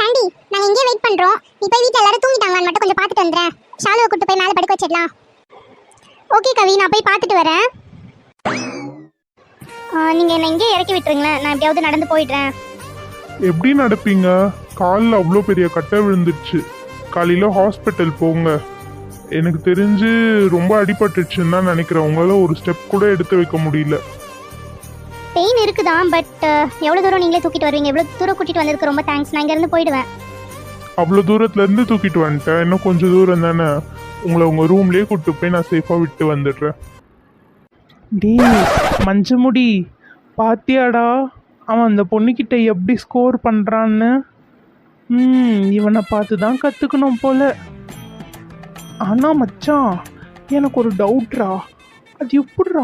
சாண்டி, நாங்க இங்கே வெயிட் பண்றோம். நீ போய் வீட்ல எல்லாரும் தூங்கிட்டாங்களான்னு மட்டும் கொஞ்சம் பார்த்துட்டு வந்துறேன். ஷாலுவை கூட்டு போய் மேலே படுக்க வச்சிடலாம். ஓகே கவி, நான் போய் பார்த்துட்டு வரேன். நீங்க என்ன இங்கே இறக்கி விட்டுருங்களேன், நான் எப்படியாவது நடந்து போயிடுறேன். எப்படி நடப்பீங்க? காலில் அவ்வளோ பெரிய கட்டை விழுந்துருச்சு. காலையில் ஹாஸ்பிட்டல் போங்க. எனக்கு தெரிஞ்சு ரொம்ப அடிபட்டுச்சுன்னு தான் நினைக்கிறேன். உங்களால் ஒரு ஸ்டெப் கூட எடுத்து வைக்க முடியல. பெயின் இருக்குதான், பட் எவ்வளோ தூரம் நீங்களே தூக்கிட்டு வருவீங்க? எவ்வளோ தூரம் கூட்டிட்டு வந்ததுக்கு ரொம்ப தேங்க்ஸ். நான் இங்கேருந்து போயிடுவேன். அவ்வளோ தூரத்துலேருந்து தூக்கிட்டு வந்துட்டேன். இன்னும் கொஞ்சம் தூரம் தானே. உங்களை உங்கள் ரூம்லேயே கூப்பிட்டு போய் நான் சேஃபாக விட்டு வந்துடுறேன். டேய் மஞ்சமுடி, பாத்தியாடா அவன் அந்த பொண்ணுக்கிட்ட எப்படி ஸ்கோர் பண்ணுறான்னு? இவனை பார்த்து தான் கற்றுக்கணும் போல. ஆனால் மச்சான், எனக்கு ஒரு டவுட்ரா. அது எப்படிரா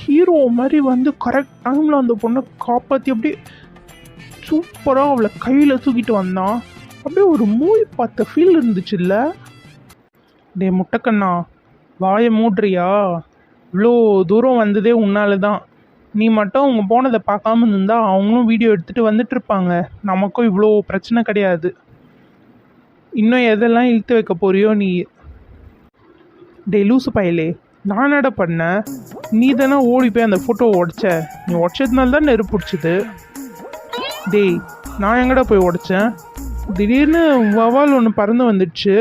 ஹீரோ மாதிரி வந்து கரெக்ட் டைமில் அந்த பொண்ணை காப்பாற்றி அப்படியே சூப்பராக அவளை கையில் தூக்கிட்டு வந்தான். அப்படியே ஒரு மூவி பார்த்த ஃபீல் இருந்துச்சுல்ல? டே முட்டைக்கண்ணா, வாயை மூடுறியா? இவ்வளோ தூரம் வந்ததே உன்னால தான். நீ மட்டும் அவங்க போனதை பார்க்காம இருந்தா அவங்களும் வீடியோ எடுத்துகிட்டு வந்துட்டு இருப்பாங்க. நமக்கும் இவ்வளோ பிரச்சனை கிடையாது. இன்னும் எதெல்லாம் இழுத்து வைக்க போறியோ நீ. டே லூசு பயலே, நான் என்னடா பண்ணேன்? நீ தானே ஓடி போய் அந்த ஃபோட்டோவை உடைச்ச. நீ உடைச்சதுனால தான் நெருப்பு பிடிச்சிது. டேய் நான் எங்கடா போய் உடைச்சேன்? திடீர்னு வவால் ஒன்று பறந்து வந்துடுச்சு.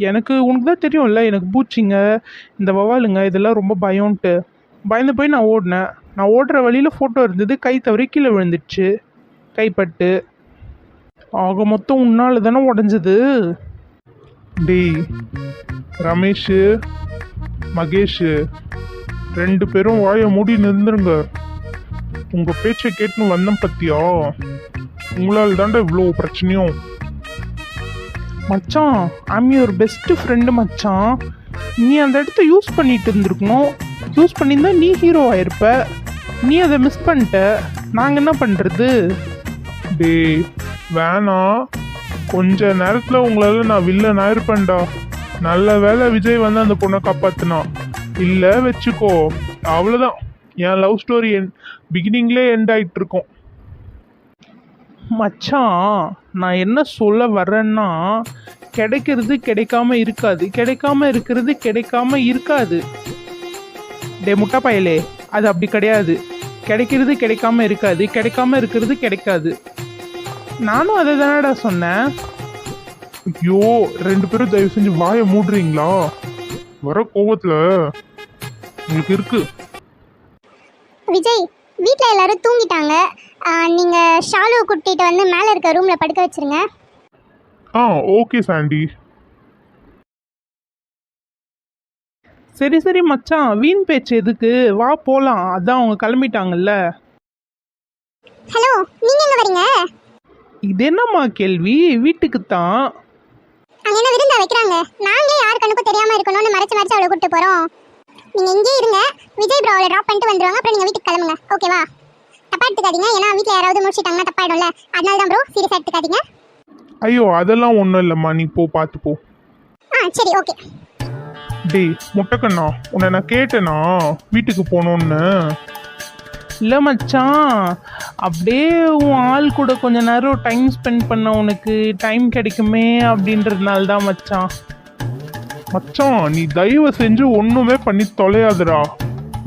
எனக்கு உனக்கு தான் தெரியும்ல, எனக்கு பூச்சிங்க இந்த வவாலுங்க இதெல்லாம் ரொம்ப பயம்ன்ட்டு. பயந்து போய் நான் ஓடினேன். நான் ஓடுற வழியில் ஃபோட்டோ இருந்தது, கை தவறி கீழே விழுந்துடுச்சு, கைப்பட்டு. ஆக மொத்தம் உன்னால தானே உடஞ்சது. டேய் ரமேஷ், மகேஷ், 2 பேரும் வாயை மூடி நின்றுங்க. உங்கள் பேச்சை கேட்டுன்னு வந்தேன் பத்தியா? உங்களால் தாண்டா இவ்வளோ பிரச்சனையும். மச்சான், ஐம் யுவர் பெஸ்ட் ஃப்ரெண்டு மச்சான். நீ அந்த இடத்த யூஸ் பண்ணிட்டு இருந்திருக்கணும். யூஸ் பண்ணியிருந்தா நீ ஹீரோ ஆயிருப்ப. நீ அதை மிஸ் பண்ணிட்ட. நாங்கள் என்ன பண்ணுறது? டேய் வேணாம். கொஞ்ச நேரத்தில் உங்களால் நான் வில்லன் ஆயிருப்பேன்டா. நல்ல வேலை விஜய் வந்து அந்த பொண்ணை காப்பாற்றினான். இல்லை வச்சுக்கோ, அவ்வளோதான். என் லவ் ஸ்டோரி பிகினிங்லேயே எண்ட் ஆகிட்டு இருக்கோம். மச்சான், நான் என்ன சொல்ல வர்றேன்னா, கிடைக்கிறது கிடைக்காம இருக்காது, கிடைக்காம இருக்கிறது கிடைக்காம இருக்காது. டே முட்டை பயலே, அது அப்படி கிடையாது. கிடைக்கிறது கிடைக்காம இருக்காது, கிடைக்காம இருக்கிறது கிடைக்காது. நானும் அதை தானடா சொன்னேன். ஐயோ 2 பேரும் தயவு செஞ்சு வாயை மூடுறீங்களா? வர கோவத்தில் உங்களுக்கு இருக்கு. விஜய், வீட்டில் எல்லாரும் தூங்கிட்டாங்க. நீங்க ஷாலுவை கூட்டிட்டு வந்து மேலே இருக்க ரூம்ல படுக்க வச்சிருங்க. ஓகே சாண்டி. சரி சரி மச்சான், வீண் பேச்சு எதுக்கு? வா போலாம். அதான் அவங்க கிளம்பிட்டாங்கல்ல. ஹலோ, நீங்க எங்க வரீங்க? இது என்னம்மா கேள்வி? வீட்டுக்கு தான். அங்க என்ன விருந்தா வைக்கிறாங்க? நாங்களே யார் கண்ணுக்கும் தெரியாம இருக்கணும்னு மறைச்சு மறைச்சு அவளை கூட்டு போறோம். நீங்க இங்கே இருங்க, விஜய் ப்ரோ அவளை ட்ராப் பண்ணிட்டு வந்துருவாங்க. அப்புறம் நீங்க வீட்டுக்கு கிளம்புங்க, ஓகேவா? தப்பா எடுத்துக்காதீங்க, ஏன்னா வீட்டில் யாராவது முடிச்சிட்டாங்கன்னா தப்பாயிடும்ல. அதனால தான் ப்ரோ, சீரியஸாக எடுத்துக்காதீங்க. ஐயோ அதெல்லாம் ஒன்றும் இல்லைம்மா, நீ போ, பார்த்து போ. சரி ஓகே. டேய் முட்டைக்கண்ணா, உன்னை நான் கேட்டேனா வீட்டுக்கு போகணுன்னு? இல்லை மச்சான், அப்படியே உன் ஆள் கூட கொஞ்ச நேரம் டைம் ஸ்பெண்ட் பண்ண உனக்கு டைம் கிடைக்குமே அப்படின்றதுனால தான் மச்சான். மச்சான் நீ தயவு செஞ்சு ஒன்றுமே பண்ணி தொலையாதுடா.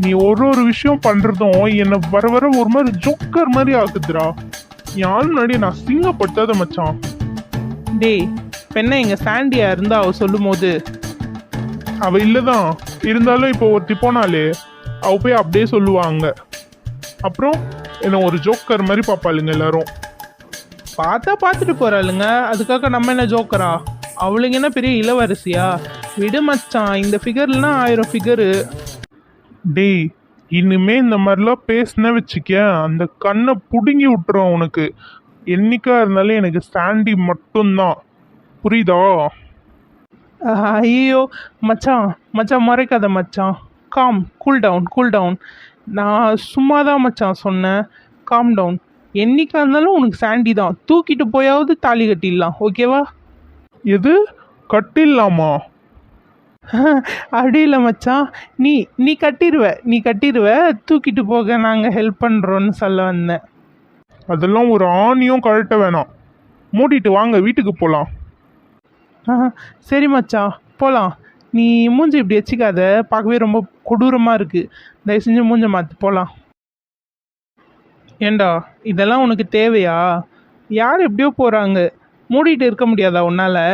நீ ஒரு விஷயம் பண்ணுறதும் என்னை வர வர ஒரு மாதிரி ஜோக்கர் மாதிரி ஆகுதுடா. என் ஆள் முன்னாடி நான் சிங்கப்பட்டாத மச்சான். டேய் பெண்ணை எங்கள் சாண்டியா இருந்தா அவ சொல்லும் போது. அவள் இல்லைதான், இருந்தாலும் இப்போ ஒருத்தி போனாலே அவ போய் அப்படியே சொல்லுவாங்க. அப்புறம் என்ன ஒரு ஜோக்கர் மாதிரி பார்ப்பாளுங்க எல்லாரும். பார்த்தா பார்த்துட்டு போகிறாளுங்க, அதுக்காக நம்ம என்ன ஜோக்கரா? அவளுங்க என்ன பெரிய இளவரசியா? விடு மச்சான், இந்த ஃபிகர்லாம் 1000 ஃபிகரு. டேய் இனிமே இந்த மாதிரிலாம் பேசுன வச்சுக்க, அந்த கண்ணை பிடுங்கி விட்டுரும் உனக்கு. என்னைக்கா இருந்தாலும் எனக்கு சாண்டி மட்டும்தான், புரியுதா? ஐயோ மச்சான், மச்சான் மறைக்காத மச்சான். Calm, cool down, cool down. நான் சும்மா தான் மச்சான் சொன்னேன். Calm down. என்னைக்கா இருந்தாலும் உனக்கு சாண்டி தான். தூக்கிட்டு போயாவது தாலி கட்டிடலாம், ஓகேவா? எது கட்டிடலாமா? அப்படி இல்லை மச்சான், நீ நீ கட்டிடுவ, நீ கட்டிடுவ. தூக்கிட்டு போக நாங்கள் ஹெல்ப் பண்ணுறோன்னு சொல்ல வந்தேன். அதெல்லாம் ஒரு ஆணியும் கழட்ட வேணாம். மூடிட்டு வாங்க வீட்டுக்கு போகலாம். சரி மச்சான் போகலாம். நீ மூஞ்சி இப்படி வச்சுக்காத, பார்க்கவே ரொம்ப கொடூரமாக இருக்குது. தயவு செஞ்சு மூஞ்ச மாற்று போகலாம். ஏண்டா இதெல்லாம் உனக்கு தேவையா? யார் எப்படியோ போகிறாங்க, மூடிட்டு இருக்க முடியாதா உன்னால்?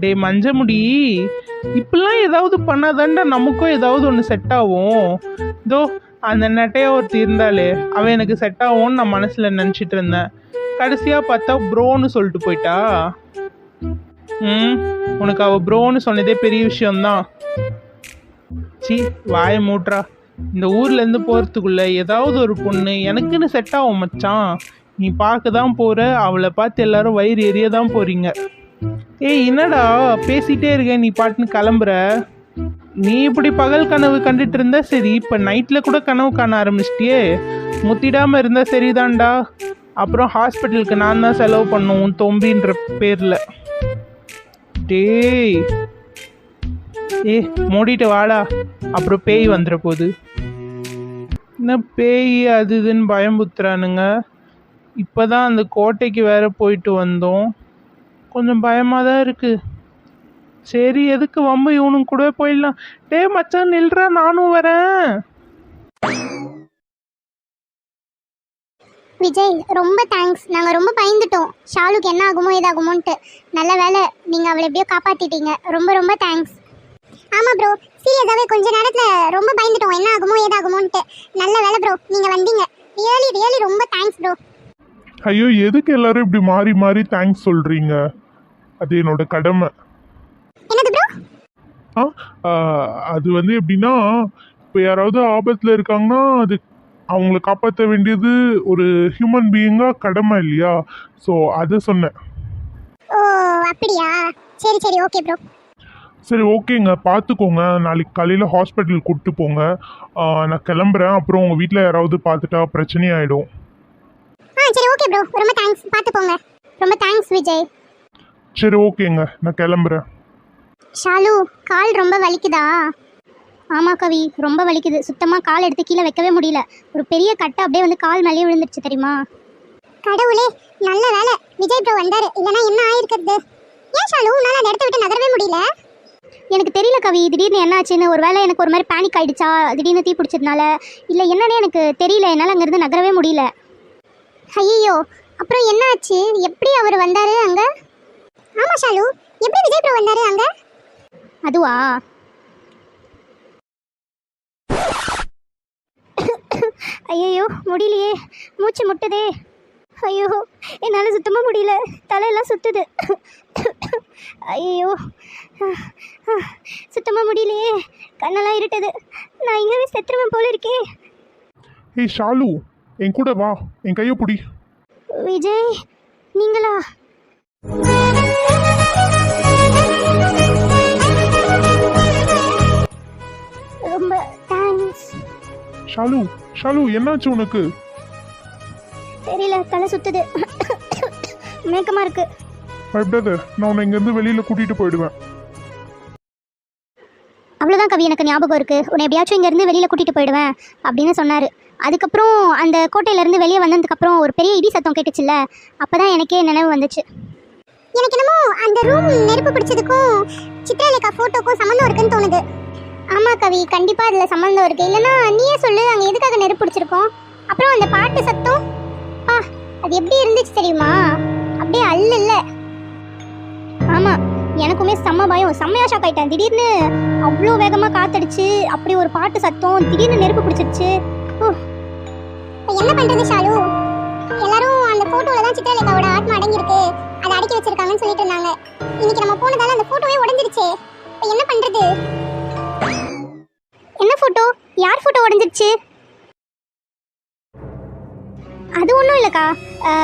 டே மஞ்சமுடி, இப்படிலாம் ஏதாவது பண்ணாதாண்டா நமக்கும் ஏதாவது ஒன்று செட் ஆகும். இதோ அந்த நெட்டையா ஒருத்தி இருந்தாலே அவன் எனக்கு செட் ஆகும்னு நான் மனசில் நினச்சிட்டு இருந்தேன். கடைசியாக பார்த்தா ப்ரோன்னு சொல்லிட்டு போயிட்டா. உனக்கு அவள் ப்ரோன்னு சொன்னதே பெரிய விஷயம்தான். சி வாய மூட்றா. இந்த ஊர்லேருந்து போகிறதுக்குள்ளே ஏதாவது ஒரு பொண்ணு எனக்குன்னு செட் ஆகும் மச்சான். நீ பார்க்க தான் போகிற, அவளை பார்த்து எல்லாரும் வயிறு எரிய தான் போகிறீங்க. ஏய் என்னடா பேசிகிட்டே இருக்க, நீ பாட்டுன்னு கிளம்புற. நீ இப்படி பகல் கனவு கண்டுட்டு இருந்தா சரி, இப்போ நைட்டில் கூட கனவு காண ஆரம்பிச்சிட்டியே. முத்திடாமல் இருந்தால் சரிதான்டா. அப்புறம் ஹாஸ்பிட்டலுக்கு நான் தான் செலவு பண்ணுவோம் தொம்பின்ற பேரில். டேய் மூடிட்டு வாடா, அப்புறம் பேய் வந்துட போகுது. என்ன பேய் அது இதுன்னு பயம்புத்துறானுங்க. இப்போ தான் அந்த கோட்டைக்கு வேற போயிட்டு வந்தோம், கொஞ்சம் பயமாக தான் இருக்குது. சரி எதுக்கு வம்பு, இவனும் கூட போயிடலாம். டே மச்சான் நில்றா, நானும் வரேன். விஜய் ரொம்ப தேங்க்ஸ். நாங்கள் ரொம்ப பயந்துட்டோம் ஷாலுக்கு என்ன ஆகுமோ ஏதாகுமோன்ட்டு. நல்ல வேலை நீங்கள் அவளை எப்படியோ காப்பாற்றிட்டீங்க. ரொம்ப ரொம்ப தேங்க்ஸ். ஆமாம் ப்ரோ, சீரியஸாகவே கொஞ்ச நேரத்தில் ரொம்ப பயந்துட்டோம் என்ன ஆகுமோ ஏதாகுமோன்ட்டு. நல்ல வேலை ப்ரோ நீங்கள் வந்தீங்க. ரியலி ரொம்ப தேங்க்ஸ் ப்ரோ. ஐயோ எதுக்கு எல்லாரும் இப்படி மாறி மாறி தேங்க்ஸ் சொல்கிறீங்க? அது என்னோட கடமை. என்னது ப்ரோ? அது வந்து எப்படின்னா, இப்போ யாராவது ஆபத்தில் இருக்காங்கன்னா அது அவங்கள காப்பாற்ற வேண்டியது ஒரு ஹியூமன் பீயிங்காக கடமை இல்லையா? ஸோ அதை சொன்னேன். ஓ அப்படியா, சரி ஓகே ப்ரோ. சரி ஓகேங்க, பார்த்துக்கோங்க. நாளைக்கு காலையில் ஹாஸ்பிட்டல் கூப்பிட்டு போங்க. நான் கிளம்புறேன். அப்புறம் உங்கள் வீட்டில் யாராவது பார்த்துட்டா பிரச்சனையாயிடும். சரி ஓகே ப்ரோ, ரொம்ப தேங்க்ஸ். பார்த்து போங்க. ரொம்ப தேங்க்ஸ் விஜய். சரி ஓகேங்க, நான் கிளம்புறேன். ஷாலு கால் ரொம்ப வலிக்குதா? ஆமாம் கவி, ரொம்ப வலிக்குது. சுத்தமாக கால் எடுத்து கீழே வைக்கவே முடியல. ஒரு பெரிய கட்டை அப்படியே வந்து கால் மேலேயே விழுந்துருச்சு தெரியுமா? கடவுளே நல்ல வேலை விஜய் ப்ரோ வந்தாரு, இல்லைன்னா என்ன ஆயிருக்கிறது? ஏன் ஷாலு உன்னால அந்த இடத்த விட்டு நகரவே முடியல? எனக்கு தெரியல கவி, திடீர்னு என்ன ஆச்சுன்னு. ஒரு வேளை எனக்கு ஒரு மாதிரி பேனிக் ஆகிடுச்சா, திடீர்னு தீ பிடிச்சதுனால, இல்லை என்னன்னே எனக்கு தெரியல. என்னால் அங்கேருந்து நகரவே முடியல. ஐயோ அப்புறம் என்ன ஆச்சு? எப்படி அவர் வந்தாரு அங்கே? ஆமாம் ஷாலு, எப்படி விஜய் ப்ரோ வந்தாரு அங்கே? அதுவா, ஐயோ முடியலையே, மூச்சு முட்டுதே. ஐயோ என்னால் சுத்தமாக முடியல, தலையெல்லாம் சுற்றுது. ஐயோ சுத்தமாக முடியலையே, கண்ணெல்லாம் இருட்டுது. நான் இங்கே செத்துருவேன் போல இருக்கே. ஏய் ஷாலு, என் கூட வா, என் கையை பிடி. விஜய் நீங்களா? ரொம்ப தேங்க்ஸ். ஷாலு என்னாச்சு உனக்கு? தெரியல, தலை சுத்துது, மேக்கமாக இருக்கு. பயப்படாத, நான் உன்னை இங்கேருந்து வெளியில் கூட்டிகிட்டு போயிடுவேன். அவ்வளோதான் கவி, எனக்கு ஞாபகம் இருக்குது. உன்னை எப்படியாச்சும் இங்கேருந்து வெளியில் கூட்டிகிட்டு போயிடுவேன் அப்படின்னு சொன்னார். அதுக்கப்புறம் அந்த கோட்டையிலேருந்து வெளியே வந்ததுக்கப்புறம் ஒரு பெரிய இடி சத்தம் கேட்டுச்சுல்ல, அப்போ தான் எனக்கே நினைவு வந்துச்சு. எனக்கு என்னமோ அந்த ரூம் நெருப்பு பிடிச்சதுக்கும் சித்ரலேகா ஃபோட்டோக்கும் சம்மந்தம் இருக்குன்னு தோணுது. ஆமாம் கவி, கண்டிப்பாக அதில் சம்மந்தம் இருக்குது. இல்லைன்னா நீயே சொல்லு, அங்கே எதுக்காக நெருப்பு பிடிச்சிருக்கோம்? அப்புறம் அந்த பாட்டு சத்தம், அது எப்படி இருந்துச்சு தெரியுமா? அப்படியே அல்ல. ஆமாம், எனக்குமே செம்ம பயம், செம்மையாக ஷாக் ஆகிட்டேன். திடீர்னு அவ்வளோ வேகமாக காத்தடிச்சு, அப்படி ஒரு பாட்டு சத்தம், திடீர்னு நெருப்பு பிடிச்சிருச்சு. என்ன பண்றது ஷாலு? எல்லாரும் அந்த போட்டோல தான் சித்ரலேகாவோட ஆத்மா அடங்கியிருக்கு, அதை அடக்கி வச்சிருக்காங்கன்னு சொல்லிட்டு இருந்தாங்க. இன்னைக்கு நம்ம போனதால அந்த போட்டோவே உடைஞ்சிருச்சு. இப்போ என்ன பண்றது? என்ன ஃபோட்டோ? யார் ஃபோட்டோ உடஞ்சிருச்சு? அது ஒன்றும் இல்லைக்கா,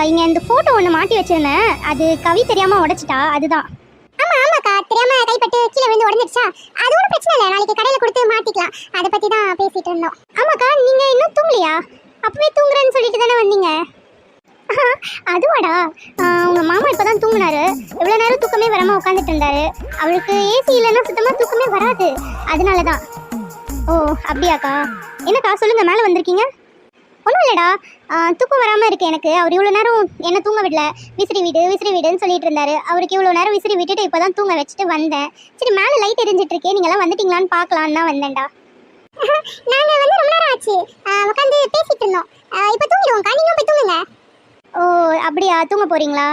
இங்கே இந்த ஃபோட்டோ ஒன்று மாட்டி வச்சிருந்தேன், அது கவி தெரியாமல் உடைச்சிட்டா, அதுதான். ஆமாக்கா, தெரியாம கைப்பட்டு கீழே விழுந்து உடஞ்சிருச்சா? அது ஒன்றும் பிரச்சனை இல்லை, நாளைக்கு கடையில் கொடுத்து மாட்டிக்கலாம். அதை பற்றி தான் பேசிட்டு இருந்தோம். ஆமாக்கா, நீங்கள் இன்னும் தூங்கலையா? அப்பவே தூங்குறேன்னு சொல்லிட்டு தானே வந்தீங்க. அதுவாடா, உங்கள் மாமா இப்போ தான் தூங்கினாரு. எவ்வளோ நேரம் தூக்கமே வராமல் உட்காந்துட்டு இருந்தாரு. அவளுக்கு ஏசி இல்லைன்னா சுத்தமாக தூக்கமே வராது, அதனால தான். ஓ அப்படியாக்கா? என்னக்கா சொல்லுங்கள், மேலே வந்திருக்கீங்க? ஒன்றும் இல்லைடா, தூக்கம் வராமல் இருக்கு எனக்கு. அவர் இவ்வளோ நேரம் என்ன தூங்க விடல. விசிறி விடுன்னு சொல்லிட்டு இருந்தாரு. அவருக்கு இவ்வளோ நேரம் விசிறி விட்டுட்டு இப்போ தான் தூங்க வச்சுட்டு வந்தேன். சரி, மேலே லைட் எரிஞ்சிட்டு இருக்கே, நீங்களாம் வந்துட்டீங்களான்னு பார்க்கலான்னு தான் வந்தேன்டா. நாங்க வந்து ரொம்ப நேரம் ஆச்சு உட்காந்து பேசிட்டு இருந்தோம். இப்போ தூங்கிடுவோம்க்கா, நீங்களும் போய் தூங்குங்க. ஓ அப்படியா, தூங்க போகிறீங்களா?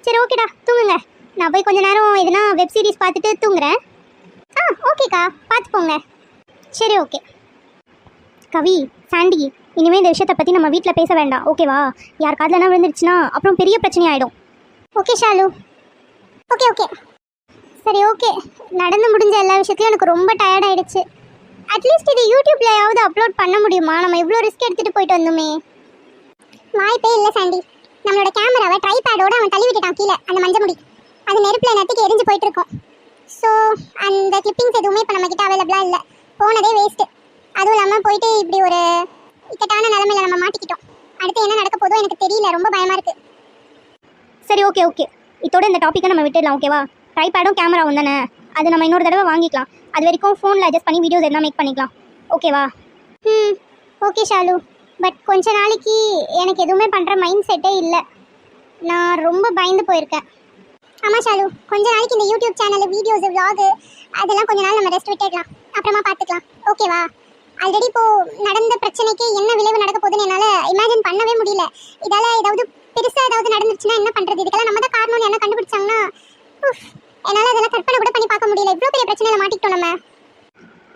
சரி ஓகேடா, தூங்குங்க. நான் போய் கொஞ்ச நேரம் எதுனா வெப் சீரிஸ் பார்த்துட்டு தூங்குறேன். ஓகேக்கா, பார்த்து போங்க. சரி ஓகே. கவி, சாண்டி, இனிமேல் இந்த விஷயத்தை பற்றி நம்ம வீட்டில் பேச வேண்டாம், ஓகேவா? யார் காதுலனா விழுந்துருச்சுன்னா அப்புறம் பெரிய பிரச்சனை ஆகிடும். ஓகே ஷாலு. ஓகே சரி ஓகே. நடந்து முடிஞ்ச எல்லா விஷயத்தையும் எனக்கு ரொம்ப டயர்ட் ஆயிடுச்சு. அட்லீஸ்ட் இது யூடியூப்லையாவது அப்லோட் பண்ண முடியுமா? நம்ம இவ்வளோ ரிஸ்க் எடுத்துகிட்டு போயிட்டு வந்தோமே. வாய்ப்பே இல்லை சாண்டி. நம்மளோட கேமராவை ட்ரைபேடோட அவன் தள்ளி விட்டுட்டான் கீழே, அந்த மஞ்சமுடி. அது நெருப்பில் நேரத்துக்கு எரிஞ்சு போயிட்டு இருக்கோம். ஸோ அந்த கிளிப்பிங்ஸ் எதுவுமே இப்போ நம்மக்கிட்ட அவைலபிளாக இல்லை. போனதே வேஸ்ட்டு. அதுவும் இல்லாமல் போயிட்டு இப்படி ஒரு இக்கட்டான நிலைமையில நம்ம மாட்டிக்கிட்டோம். அடுத்து என்ன நடக்க போதோ எனக்கு தெரியல, ரொம்ப பயமாக இருக்குது. சரி ஓகே. இதோட இந்த டாப்பிக்கை நம்ம விட்டுடலாம், ஓகேவா? ட்ரைபேடும் கேமராவும் தானே, அது நம்ம இன்னொரு தடவை வாங்கிக்கலாம். அது வரைக்கும் ஃபோனில் அட்ஜஸ்ட் பண்ணி வீடியோஸ் எல்லாம் மேக் பண்ணிக்கலாம், ஓகேவா? ஓகே ஷாலு. பட் கொஞ்ச நாளைக்கு எனக்கு எதுவுமே பண்ணுற மைண்ட் செட்டே இல்லை. நான் ரொம்ப பயந்து போயிருக்கேன். ஆமாம் ஷாலு, கொஞ்ச நாளைக்கு இந்த யூடியூப் சேனல், வீடியோஸ், விலாகு அதெல்லாம் கொஞ்ச நாள் நம்ம ரெஸ்ட் விட்டுடலாம். அப்புறமா பார்த்துக்கலாம், ஓகேவா? ஆல்ரெடி இப்போது நடந்த பிரச்சனைக்கு என்ன விளைவு நடக்க போகுதுன்னு என்னால் இமேஜின் பண்ணவே முடியல. இதால் ஏதாவது பெருசாக ஏதாவது நடந்துச்சுன்னா என்ன பண்ணுறது? இதுக்கெல்லாம் நம்ம தான் காரணம்னு என்ன கண்டுபிடிச்சாங்கன்னா என்னால் அதெல்லாம் கற்பனை கூட பண்ணி பார்க்க முடியல. இவ்வளோ பெரிய பிரச்சனையில் மாட்டிக்கிட்டோம் நம்ம.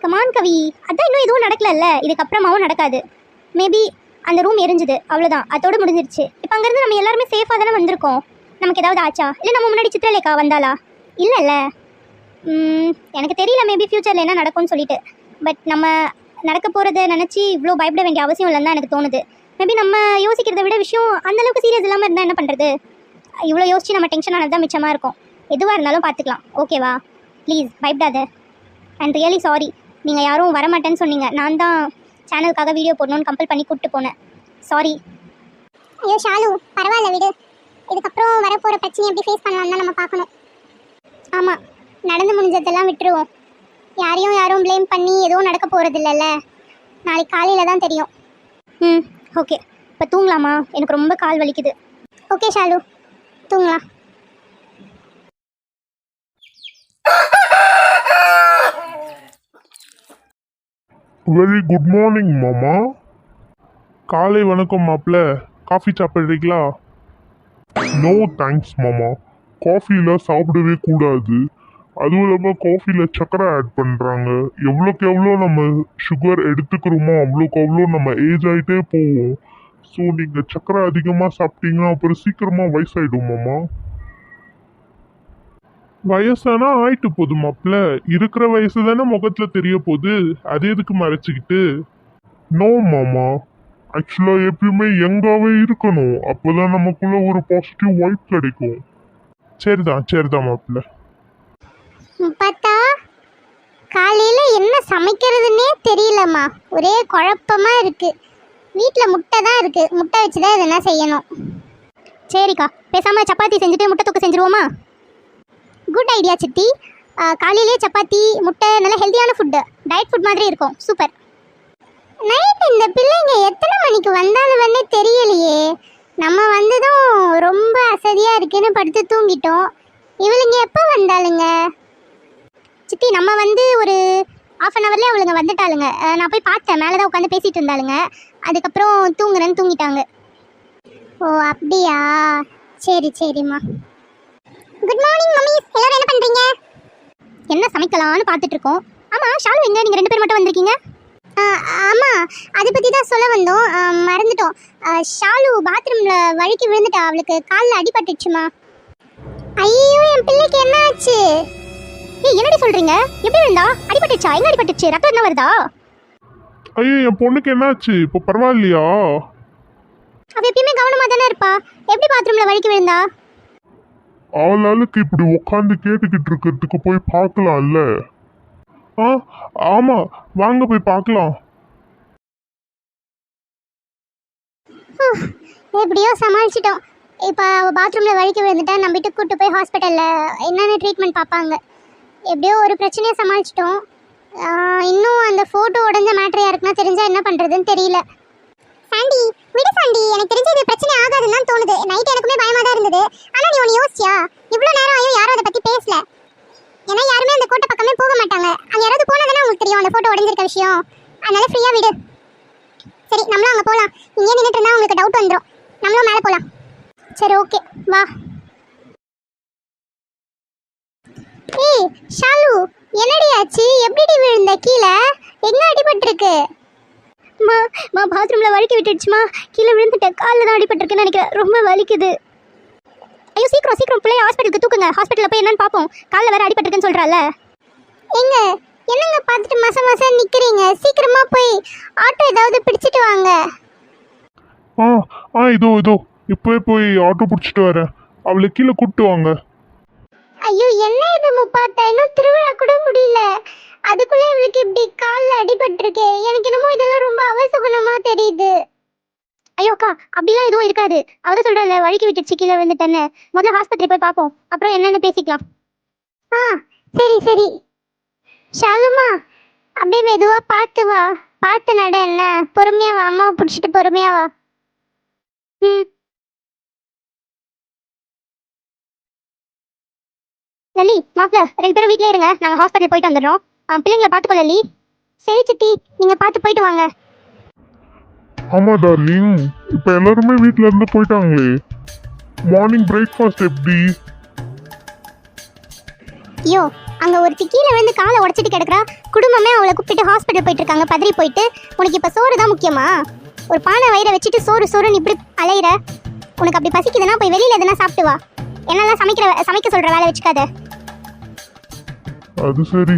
கமான் கவி, அதான் இன்னும் எதுவும் நடக்கலல்ல, இதுக்கப்புறமாவும் நடக்காது. மேபி அந்த ரூம் எரிஞ்சுது, அவ்வளோதான், அதோடு முடிஞ்சிருச்சு. இப்போ அங்கேருந்து நம்ம எல்லாருமே சேஃபாக தானே வந்திருக்கோம். நமக்கு ஏதாவது ஆச்சா? இல்லை நம்ம முன்னாடி சித்திரலேக்கா வந்தாளா? இல்லைல்ல. எனக்கு தெரியல மேபி ஃப்யூச்சரில் என்ன நடக்கும்னு சொல்லிட்டு. பட் நம்ம நடக்க போகிறத நினச்சி இவ்வளோ பயப்பட வேண்டிய அவசியம் இல்லைன்னு தான் எனக்கு தோணுது. மேபி நம்ம யோசிக்கிறத விட விஷயம் அந்தளவுக்கு சீரியஸ் இல்லாமல் இருந்தால் என்ன பண்ணுறது? இவ்வளோ யோசிச்சு நம்ம டென்ஷன் ஆனது தான் மிச்சமாக இருக்கும். எதுவாக இருந்தாலும் பார்த்துக்கலாம், ஓகேவா? ப்ளீஸ் பயப்படாத. அண்ட் ரியலி சாரி, நீங்கள் யாரும் வரமாட்டேன்னு சொன்னீங்க. நான் தான் சேனலுக்காக வீடியோ போடணும்னு கம்பல் பண்ணி கூப்பிட்டு போனேன். சாரி. ஐயோ ஷாலு, பரவாயில்ல விடு. இதுக்கப்புறம் வரப்போகிற பிரச்சனையை எப்படி ஃபேஸ் பண்ணலாம் தான் நம்ம பார்க்கணும். ஆமாம், நடந்து முடிஞ்சதெல்லாம் விட்டுருவோம். யாரும் ப்ளேம் பண்ணி எதுவும் நடக்க போகிறது இல்லைல்ல. நாளைக்கு காலையில் தான் தெரியும். ஓகே. இப்போ தூங்கலாமா? எனக்கு ரொம்ப கால் வலிக்குது. ஓகே ஷாலு, தூங்கலாம். வெரி குட் மார்னிங் மாமா. காலை வணக்கம் மாப்பிள்ள. காஃபி சாப்பிட்றீங்களா? நோ தேங்க்ஸ் மாமா, காஃபியில் சாப்பிடவே கூடாது. அதுவும் இல்லாமல் காஃபியில் சர்க்கரை ஆட் பண்ணுறாங்க. எவ்வளோக்கு எவ்வளோ நம்ம சுகர் எடுத்துக்கிறோமோ அவ்வளோக்கு அவ்வளோ நம்ம ஏஜ் ஆகிட்டே போவோம். ஸோ நீங்கள் சர்க்கரை அதிகமாக சாப்பிட்டீங்கன்னா அப்புறம் சீக்கிரமாக வயசாயிடும் மாமா. வயசானா ஆயிட்டு போகுது மாப்பிள்ள. இருக்கிற வயசு தானே முகத்தில் தெரிய போகுது, அது எதுக்கு மறைச்சிக்கிட்டு? நோ மாமா, ஆக்சுவலாக எப்பயுமே யங்காகவே இருக்கணும். அப்போதான் நமக்குள்ள ஒரு பாசிட்டிவ் வைப் கிடைக்கும். சரிதான் மாப்பிள்ள. பார்த்தா காலையில் என்ன சமைக்கிறதுனே தெரியலம்மா. ஒரே குழப்பமாக இருக்குது. வீட்டில் முட்டை தான் இருக்குது. முட்டை வச்சு தான் எதுனா செய்யணும். சரிக்கா, பேசாமல் சப்பாத்தி செஞ்சுட்டு முட்டை தொக்கு செஞ்சுருவோமா? குட் ஐடியா சித்தி. காலையிலே சப்பாத்தி, முட்டை, நல்ல ஹெல்த்தியான ஃபுட்டு, டயட் ஃபுட் மாதிரி இருக்கும். சூப்பர். நைட் இந்த பிள்ளைங்க எத்தனை மணிக்கு வந்தாலுமே தெரியலையே. நம்ம வந்ததும் ரொம்ப அசதியாக இருக்குன்னு படுத்து தூங்கிட்டோம். இவளுங்க எப்போ வந்தாளுங்க? சித்தி, நம்ம வந்து ஒரு ½ அன் ஹவர்லேயே அவளுங்க வந்துட்டாளுங்க. நான் போய் பார்த்தேன், மேலே தான் உட்காந்து பேசிகிட்டு இருந்தாளுங்க. அதுக்கப்புறம் தூங்குறேன்னு தூங்கிட்டாங்க. ஓ அப்படியா, சரிம்மா. Good morning mummy. எல்லாரும் என்ன பண்ணுறீங்க? என்ன சமைக்கலான்னு பார்த்துட்டு இருக்கோம். ஆமாம் ஷாலு எங்கே? நீங்கள் 2 பேர் மட்டும் வந்திருக்கீங்க? ஆமாம், அதை பற்றி தான் சொல்ல வந்தோம், மறந்துட்டோம். ஷாலு பாத்ரூமில் வழுக்கி விழுந்துட்டா. அவளுக்கு காலில் அடிபட்டுச்சுமா. ஐயோ, என் பிள்ளைக்கு என்ன ஆச்சு? என்னடி சொல்கிறீங்க? எப்படி விழுந்தா? அடிபட்டுச்சா? எங்கே அடிபட்டுச்சு? ரத்தம் என்ன வருதா? ஐயோ, என் பொண்ணுக்கு என்னாச்சு? இப்போ பரவாயில்லையா? அவள் எப்பயுமே கவனமாக தானே இருப்பா. எப்படி பாத்ரூமில் வழுக்கி விழுந்தா? ஆளாளுக்கு இப்படி உட்காந்து கேட்டுக்கிட்டு இருக்கிறதுக்கு போய் பார்க்கலாம்ல. ஆமாம், வாங்க போய் பார்க்கலாம். எப்படியோ சமாளிச்சிட்டோம். இப்போ அவள் பாத்ரூமில் வழுக்கி விழுந்துட்டா. நம்ம வீட்டுக்கு கூப்பிட்டு போய் ஹாஸ்பிட்டலில் என்னென்ன ட்ரீட்மெண்ட் பார்ப்பாங்க. எப்படியோ ஒரு பிரச்சனையை சமாளிச்சிட்டோம். இன்னும் அந்த ஃபோட்டோ உடஞ்ச மேட்ரு யாருக்குன்னா தெரிஞ்சால் என்ன பண்ணுறதுன்னு தெரியல. சாண்டி விடு சாண்டி, எனக்கு தெரிஞ்சு இது பிரச்சனை ஆகாதுன்னு தான் தோணுது. நைட் எனக்குமே பயமா தான் இருந்தது. ஆனா நீ ஒன்னு யோசிச்சியா, இவ்வளவு நேரம் ஆயும் யாரும் அதை பத்தி பேசல. ஏன்னா யாருமே அந்த கோட்டை பக்கமே போக மாட்டாங்க. அங்க யாராவது போனா தானே உங்களுக்கு தெரியும் அந்த போட்டோ உடைஞ்சிருக்க விஷயம். அதனால ஃப்ரீயா விடு. சரி நம்மளும் அங்க போலாம். இங்கே நின்னுட்டு இருந்தா உங்களுக்கு டவுட் வந்துடும். நம்மளும் மேலே போலாம். சரி ஓகே வா. ஏய் ஷாலு, என்னடி ஆச்சு? எப்படிடி விழுந்த கீழே? எங்க அடிபட்டிருக்கு? மா பாத்ரூம்ல வலிக்க விட்டுடுச்சுமா. கீழே விழுந்துட்டேன். காலில் தான் அடிபட்டிருக்குன்னு நினைக்கிறேன். ரொம்ப வலிக்குது. ஐயோ சீக்கிரம் பிள்ளைய ஹாஸ்பிட்டலுக்கு தூக்குங்க. ஹாஸ்பிட்டலில் போய் என்னன்னு பார்ப்போம். காலில் வேற அடிபட்டிருக்குன்னு சொல்கிறாள். எங்க என்னங்க பார்த்துட்டு மாசம் நிக்கிறீங்க? சீக்கிரமா போய் ஆட்டோ ஏதாவது பிடிச்சிட்டு வாங்க. இதோ இப்போவே போய் ஆட்டோ பிடிச்சிட்டு வரேன். அவளை கீழே கூப்பிட்டு வாங்க. ஐயோ என்ன இது முப்பாத்தா, இன்னும் திருவிழா கூட முடியல, அதுக்குள்ள இவளுக்கு இப்படி காலில் அடிபட்டிருக்கு. எனக்கு என்னமோ இதெல்லாம் ரொம்ப அவசகுணமா தெரியுது. ஐயோ அக்கா, அப்படிலாம் எதுவும் இருக்காது. அவதான் சொல்கிறேன்ல வலிக்க விட்டுடுச்சு கீழே விழுந்துட்டேன்னு. முதல்ல ஹாஸ்பிட்டல் போய் பார்ப்போம், அப்புறம் என்னென்னு பேசிக்கலாம். சரி ஷாலுமா, அப்படியே மெதுவா பார்த்து வா. பார்த்து நட. என்ன பொறுமையா வா. அம்மாவை பிடிச்சிட்டு பொறுமையா வா. லலி மாப்பிள்ள 2 பேரும் வீட்டிலே இருங்க. நாங்கள் ஹாஸ்பிட்டல் போயிட்டு வந்துடுறோம். பிள்ளைங்களை பார்த்துக்கோ லலி. சரி சித்தி, நீங்க பார்த்து போயிட்டு வாங்க. ஆமா டார்லிங், இப்போ எல்லாருமே வீட்ல இருந்து போயிட்டாங்களே. மார்னிங் பிரேக்ஃபாஸ்ட் எப்படி? ஐயோ அங்க ஒரு கீழே விழுந்து காலை உடைச்சிட்டு கிடக்குறா. குடும்பமே அவளை கூப்பிட்டு ஹாஸ்பிட்டல் போயிட்டு இருக்காங்க, பதறி போயிட்டு. உனக்கு இப்ப சோறு தான் முக்கியமா? ஒரு பானை வயிறை வச்சுட்டு சோறுன்னு இப்படி அலையிற. உனக்கு அப்படி பசிக்குதுன்னா போய் வெளியில எதுனா சாப்பிட்டு வா. என்னெல்லாம் சமைக்க சொல்ற வேலை வச்சுக்காத. அது சரி,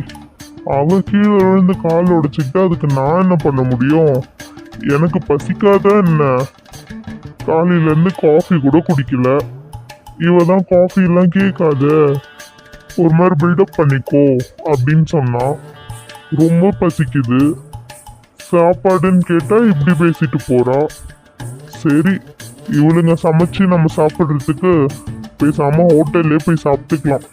அவ கீழே விழுந்து கால் உடைச்சிக்கிட்டு அதுக்கு நான் என்ன பண்ண முடியும்? எனக்கு பசிக்காத என்ன? காலையில இருந்து காஃபி கூட குடிக்கல. இவ தான் காஃபி எல்லாம் கேட்காத, ஒரு மாதிரி பில்டப் பண்ணிக்கோ அப்படின்னு சொன்னா. ரொம்ப பசிக்குது, சாப்பாடுன்னு கேட்டா இப்படி பேசிட்டு போறா. சரி, இவளுங்க சமைச்சு நம்ம சாப்பிட்றதுக்கு பேசாம ஹோட்டல்லே போய் சாப்பிட்டுக்கலாம்.